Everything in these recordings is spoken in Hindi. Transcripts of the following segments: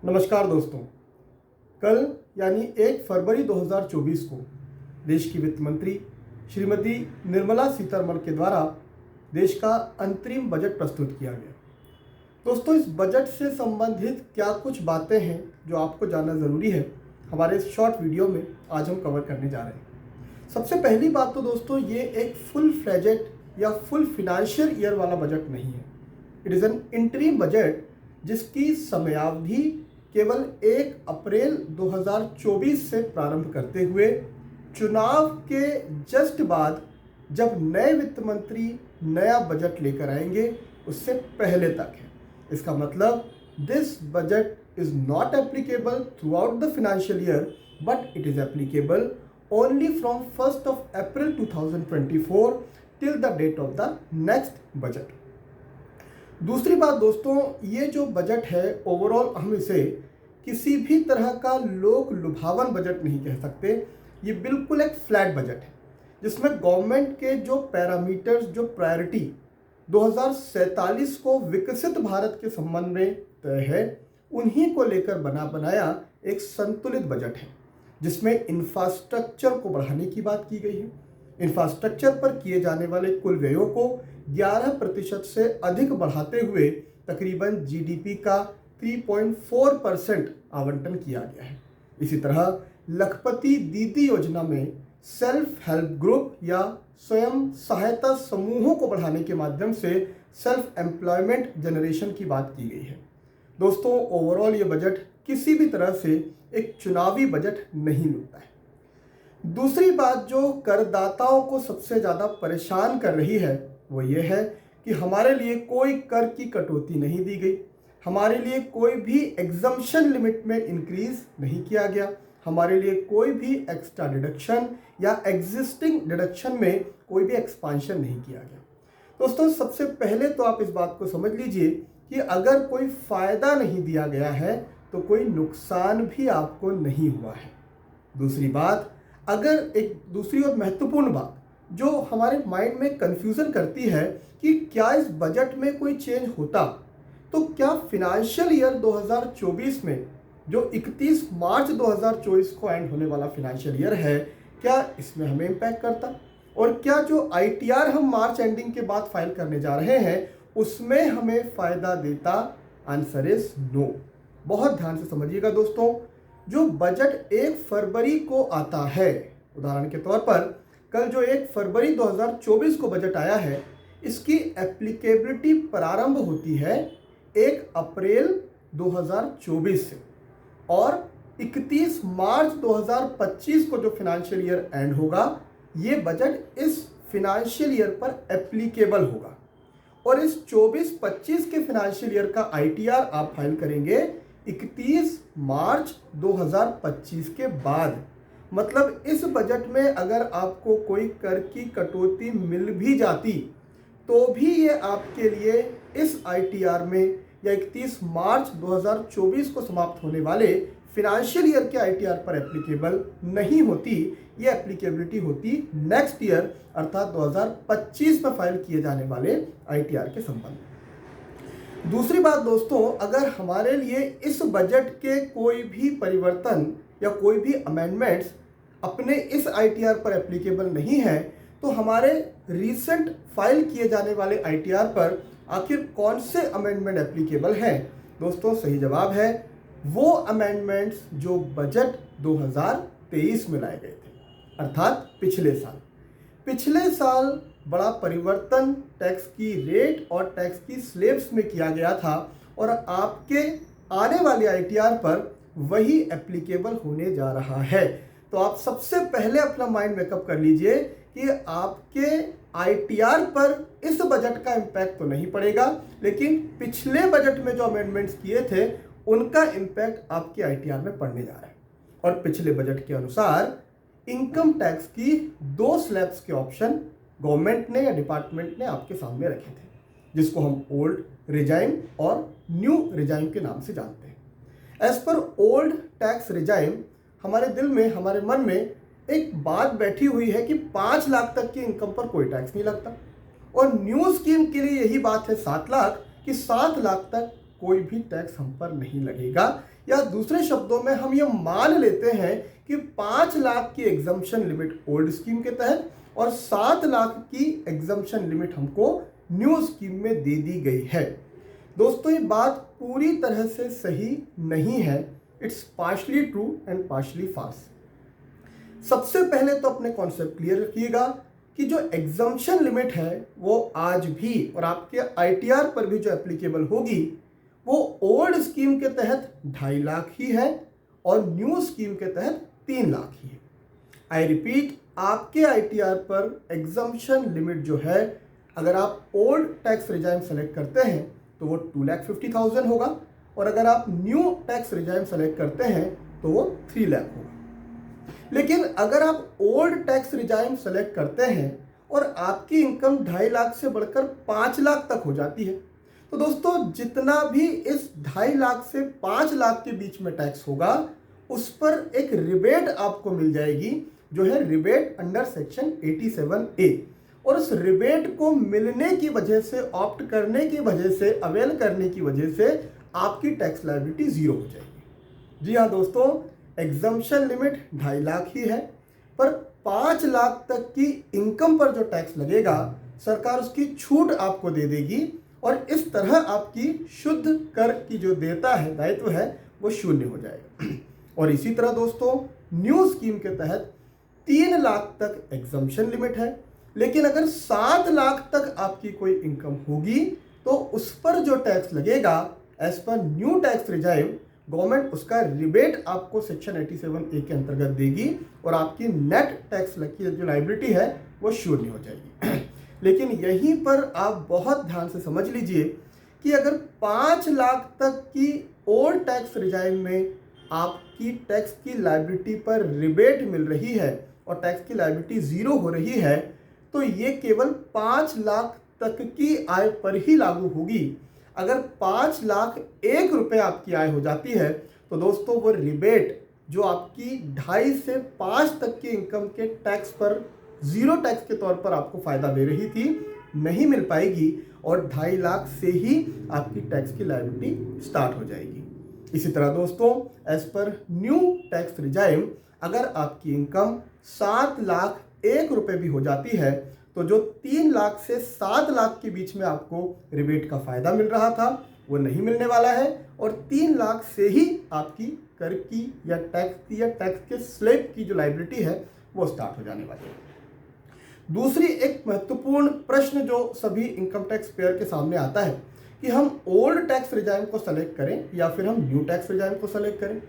नमस्कार दोस्तों। कल यानी 1 फरवरी 2024 को देश की वित्त मंत्री श्रीमती निर्मला सीतारमण के द्वारा देश का अंतरिम बजट प्रस्तुत किया गया। दोस्तों, इस बजट से संबंधित क्या कुछ बातें हैं जो आपको जानना ज़रूरी है, हमारे इस शॉर्ट वीडियो में आज हम कवर करने जा रहे हैं। सबसे पहली बात तो दोस्तों, ये एक फुल फ्लेजेड या फुल फिनेंशियल ईयर वाला बजट नहीं है। It is an interim budget जिसकी समयावधि केवल 1 अप्रैल 2024 से प्रारंभ करते हुए चुनाव के जस्ट बाद जब नए वित्त मंत्री नया बजट लेकर आएंगे उससे पहले तक है। इसका मतलब this budget is not applicable throughout the financial year but it is applicable only from 1 अप्रैल 2024 till the date of the next budget. दूसरी बात दोस्तों, ये जो बजट है ओवरऑल हम इसे किसी भी तरह का लोक लुभावन बजट नहीं कह सकते। ये बिल्कुल एक फ्लैट बजट है जिसमें गवर्नमेंट के जो पैरामीटर्स, जो प्रायोरिटी 2047 को विकसित भारत के संबंध में तय है, उन्हीं को लेकर बनाया एक संतुलित बजट है जिसमें इंफ्रास्ट्रक्चर को बढ़ाने की बात की गई है। इंफ्रास्ट्रक्चर पर किए जाने वाले कुल व्ययों को 11% से अधिक बढ़ाते हुए तकरीबन जीडीपी का 3.4% आवंटन किया गया है। इसी तरह लखपति दीदी योजना में सेल्फ हेल्प ग्रुप या स्वयं सहायता समूहों को बढ़ाने के माध्यम से सेल्फ एम्प्लॉयमेंट जनरेशन की बात की गई है। दोस्तों, ओवरऑल ये बजट किसी भी तरह से एक चुनावी बजट नहीं मिलता है। दूसरी बात जो करदाताओं को सबसे ज़्यादा परेशान कर रही है वो ये है कि हमारे लिए कोई कर की कटौती नहीं दी गई, हमारे लिए कोई भी एग्जम्पशन लिमिट में इंक्रीज नहीं किया गया, हमारे लिए कोई भी एक्स्ट्रा डिडक्शन या एग्जिस्टिंग डिडक्शन में कोई भी एक्सपांशन नहीं किया गया। दोस्तों, सबसे पहले तो आप इस बात को समझ लीजिए कि अगर कोई फ़ायदा नहीं दिया गया है तो कोई नुकसान भी आपको नहीं हुआ है। दूसरी बात, अगर एक दूसरी और महत्वपूर्ण बात जो हमारे माइंड में कन्फ्यूज़न करती है कि क्या इस बजट में कोई चेंज होता, तो क्या फिनेंशियल ईयर 2024 में जो 31 मार्च 2024 को एंड होने वाला फिनेंशियल ईयर है, क्या इसमें हमें इम्पैक्ट करता? और क्या जो आईटीआर हम मार्च एंडिंग के बाद फाइल करने जा रहे हैं उसमें हमें फ़ायदा देता? Answer is no. बहुत ध्यान से समझिएगा दोस्तों, जो बजट 1 फरवरी को आता है, उदाहरण के तौर पर कल जो 1 फरवरी 2024 को बजट आया है, इसकी एप्लीकेबिलिटी प्रारंभ होती है 1 अप्रैल 2024 से और 31 मार्च 2025 को जो फिनेंशियल ईयर एंड होगा, ये बजट इस फिनेंशियल ईयर पर एप्लीकेबल होगा। और इस 24-25 के फिनेंशियल ईयर का आईटीआर आप फाइल करेंगे 31 मार्च 2025 के बाद। मतलब इस बजट में अगर आपको कोई कर की कटौती मिल भी जाती तो भी ये आपके लिए इस आईटीआर में या 31 मार्च 2024 को समाप्त होने वाले फिनेंशियल ईयर के आईटीआर पर एप्लीकेबल नहीं होती। ये एप्लीकेबिलिटी होती नेक्स्ट ईयर अर्थात 2025 में फाइल किए जाने वाले आईटीआर के संबंध में। दूसरी बात दोस्तों, अगर हमारे लिए इस बजट के कोई भी परिवर्तन या कोई भी अमेंडमेंट्स अपने इस आईटीआर पर एप्लीकेबल नहीं है तो हमारे रीसेंट फाइल किए जाने वाले आईटीआर पर आखिर कौन से अमेंडमेंट एप्लीकेबल हैं? दोस्तों, सही जवाब है वो अमेंडमेंट्स जो बजट 2023 में लाए गए थे, अर्थात पिछले साल बड़ा परिवर्तन टैक्स की रेट और टैक्स की स्लेब्स में किया गया था और आपके आने वाले आईटीआर पर वही एप्लीकेबल होने जा रहा है। तो आप सबसे पहले अपना माइंड मेकअप कर लीजिए कि आपके आईटीआर पर इस बजट का इम्पैक्ट तो नहीं पड़ेगा, लेकिन पिछले बजट में जो अमेंडमेंट्स किए थे उनका इम्पैक्ट आपके आईटीआर में पड़ने जा रहा है। और पिछले बजट के अनुसार इनकम टैक्स की 2 स्लैब्स के ऑप्शन गवर्नमेंट ने या डिपार्टमेंट ने आपके सामने रखे थे, जिसको हम ओल्ड रिजाइम और न्यू रिजाइम के नाम से जानते हैं। As per old tax regime हमारे दिल में, हमारे मन में एक बात बैठी हुई है कि 5 लाख तक की इनकम पर कोई टैक्स नहीं लगता, और न्यू स्कीम के लिए यही बात है 7 लाख कि 7 लाख तक कोई भी टैक्स हम पर नहीं लगेगा। या दूसरे शब्दों में हम ये मान लेते हैं कि 5 लाख की एग्जम्पशन लिमिट ओल्ड स्कीम के तहत और 7 लाख की एग्जम्पशन लिमिट हमको न्यू स्कीम में दे दी गई है। दोस्तों ये बात पूरी तरह से सही नहीं है। It's partially true and partially false. सबसे पहले तो अपने कॉन्सेप्ट क्लियर रखिएगा कि जो एग्जम्पशन लिमिट है वो आज भी और आपके आईटीआर पर भी जो एप्लीकेबल होगी वो ओल्ड स्कीम के तहत 2.5 लाख ही है और न्यू स्कीम के तहत 3 लाख ही है। आई रिपीट, आपके आईटीआर पर एग्जम्पशन लिमिट जो है, अगर आप ओल्ड टैक्स रिजाइम सेलेक्ट करते हैं तो वो 2,50,000 होगा और अगर आप न्यू टैक्स रिजाइम सेलेक्ट करते हैं तो वो 3 लाख होगा। लेकिन अगर आप ओल्ड टैक्स रिजाइम सेलेक्ट करते हैं और आपकी इनकम 2.5 लाख से बढ़कर 5 लाख तक हो जाती है तो दोस्तों जितना भी इस 2.5 लाख से 5 लाख के बीच में टैक्स होगा उस पर एक रिबेट आपको मिल जाएगी, जो है रिबेट अंडर सेक्शन 87A। और उस रिबेट को मिलने की वजह से, ऑप्ट करने की वजह से, अवेल करने की वजह से आपकी टैक्स लायबिलिटी 0 हो जाएगी। जी हाँ दोस्तों, एग्जम्पशन लिमिट 2.5 लाख ही है, पर 5 लाख तक की इनकम पर जो टैक्स लगेगा सरकार उसकी छूट आपको दे देगी और इस तरह आपकी शुद्ध कर की जो देयता है, दायित्व है, वो शून्य हो जाएगा। और इसी तरह दोस्तों न्यू स्कीम के तहत 3 लाख तक एग्जम्पशन लिमिट है, लेकिन अगर 7 लाख तक आपकी कोई इनकम होगी तो उस पर जो टैक्स लगेगा as per new tax regime, government उसका रिबेट आपको सेक्शन 87A के अंतर्गत देगी और आपकी नेट टैक्स की जो लायबिलिटी है वो शून्य हो जाएगी। लेकिन यहीं पर आप बहुत ध्यान से समझ लीजिए कि अगर 5 लाख तक की ओल्ड टैक्स रिजाइम में आपकी टैक्स की लायबिलिटी पर रिबेट मिल रही है और टैक्स की लायबिलिटी 0 हो रही है तो ये केवल 5 लाख तक की आय पर ही लागू होगी। अगर 5 लाख 1 रुपए आपकी आय हो जाती है तो दोस्तों वो रिबेट जो आपकी 2.5 से 5 तक की इनकम के टैक्स पर 0 टैक्स के तौर पर आपको फायदा दे रही थी, नहीं मिल पाएगी और 2.5 लाख से ही आपकी टैक्स की लायबिलिटी स्टार्ट हो जाएगी। इसी तरह दोस्तों as per new tax regime अगर आपकी इनकम 7 लाख 1 रुपए भी हो जाती है तो जो 3 लाख से 7 लाख के बीच में आपको रिबेट का फायदा मिल रहा था वो नहीं मिलने वाला है और 3 लाख से ही आपकी कर की या टैक्स की या टैक्स के स्लैब की जो लायबिलिटी है वो स्टार्ट हो जाने वाली है। दूसरी एक महत्वपूर्ण प्रश्न जो सभी इनकम टैक्स पेयर के सामने आता है कि हम ओल्ड टैक्स रिजाइम को सेलेक्ट करें या फिर हम न्यू टैक्स रिजाइम को सेलेक्ट करें।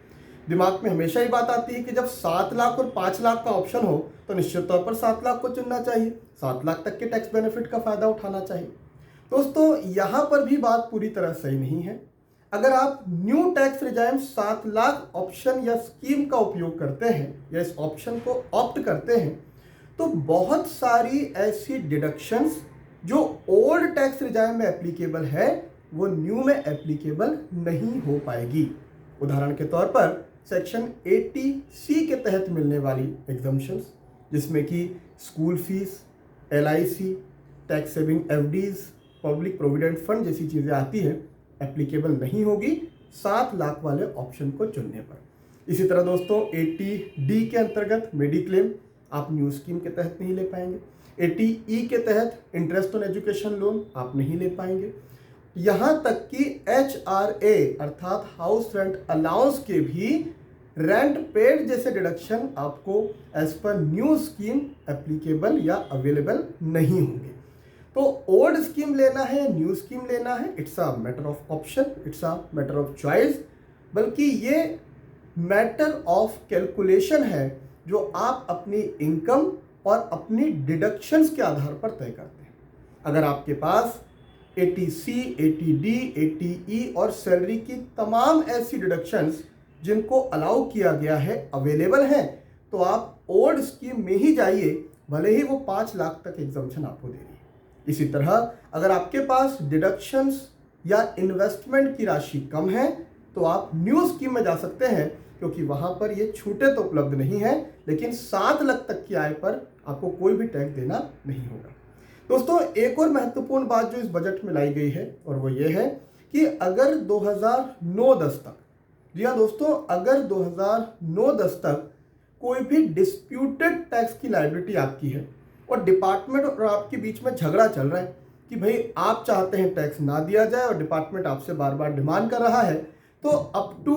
दिमाग में हमेशा ही बात आती है कि जब 7 लाख और 5 लाख का ऑप्शन हो तो निश्चित तौर पर 7 लाख को चुनना चाहिए, 7 लाख तक के टैक्स बेनिफिट का फायदा उठाना चाहिए। दोस्तों यहाँ पर भी बात पूरी तरह सही नहीं है। अगर आप new tax regime 7 lakh option या स्कीम का उपयोग करते हैं या इस ऑप्शन को ऑप्ट करते हैं तो बहुत सारी ऐसी डिडक्शंस जो ओल्ड टैक्स रिजाइम में एप्लीकेबल है वो न्यू में एप्लीकेबल नहीं हो पाएगी। उदाहरण के तौर पर सेक्शन 80C के तहत मिलने वाली एग्जम्पशंस जिसमें कि school fees, LIC, tax saving FDs, public provident fund जैसी चीज़ें आती हैं, एप्लीकेबल नहीं होगी 7 लाख वाले ऑप्शन को चुनने पर। इसी तरह दोस्तों 80D के अंतर्गत मेडिक्लेम आप न्यू स्कीम के तहत नहीं ले पाएंगे। 80E के तहत इंटरेस्ट ऑन एजुकेशन लोन आप नहीं ले पाएंगे। यहाँ तक कि HRA अर्थात हाउस रेंट अलाउंस के भी रेंट पेड जैसे डिडक्शन आपको as per new scheme applicable या अवेलेबल नहीं होंगे। तो ओल्ड स्कीम लेना है या न्यू स्कीम लेना है, it's a matter of option, it's a matter of choice, बल्कि ये मैटर ऑफ कैलकुलेशन है जो आप अपनी इनकम और अपनी डिडक्शंस के आधार पर तय करते हैं। अगर आपके पास 80C, 80D, 80E और सैलरी की तमाम ऐसी डिडक्शंस जिनको अलाउ किया गया है अवेलेबल हैं तो आप ओल्ड स्कीम में ही जाइए, भले ही वो 5 लाख तक एग्जम्पशन आपको दे रही है। इसी तरह अगर आपके पास डिडक्शंस या इन्वेस्टमेंट की राशि कम है तो आप न्यू स्कीम में जा सकते हैं क्योंकि वहां पर ये छूटें तो उपलब्ध नहीं है, लेकिन 7 लाख तक की आय पर आपको कोई भी टैक्स देना नहीं होगा। दोस्तों एक और महत्वपूर्ण बात जो इस बजट में लाई गई है और वो ये है कि अगर 2009-10 तक, जी हाँ दोस्तों, अगर 2009-10 तक कोई भी डिस्प्यूटेड टैक्स की लायबिलिटी आपकी है और डिपार्टमेंट और आपके बीच में झगड़ा चल रहा है कि भाई आप चाहते हैं टैक्स ना दिया जाए और डिपार्टमेंट आपसे बार बार डिमांड कर रहा है, तो अप टू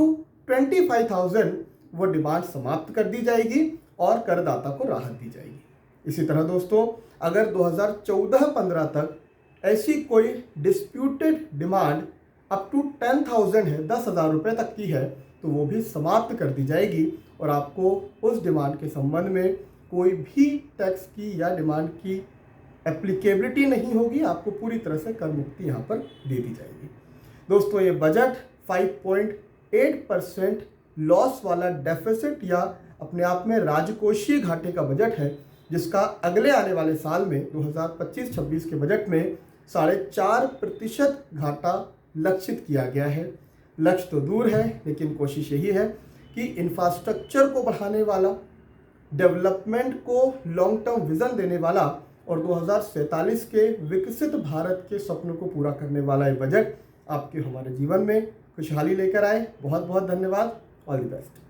25,000 वो डिमांड समाप्त कर दी जाएगी और करदाता को राहत दी जाएगी। इसी तरह दोस्तों, अगर 2014-15 तक ऐसी कोई डिस्प्यूटेड डिमांड अप टू 10,000 है, 10,000 रुपये तक की है, तो वो भी समाप्त कर दी जाएगी और आपको उस डिमांड के संबंध में कोई भी टैक्स की या डिमांड की एप्लीकेबिलिटी नहीं होगी। आपको पूरी तरह से कर मुक्ति यहाँ पर दे दी जाएगी। दोस्तों, ये बजट 5.8% लॉस वाला डेफिसिट या अपने आप में राजकोषीय घाटे का बजट है, जिसका अगले आने वाले साल में 2025-26 के बजट में 4.5% घाटा लक्षित किया गया है। लक्ष्य तो दूर है, लेकिन कोशिश यही है कि इंफ्रास्ट्रक्चर को बढ़ाने वाला, डेवलपमेंट को लॉन्ग टर्म विजन देने वाला और 2047 के विकसित भारत के सपनों को पूरा करने वाला ये बजट आपके हमारे जीवन में खुशहाली लेकर आए। बहुत बहुत धन्यवाद। All the best.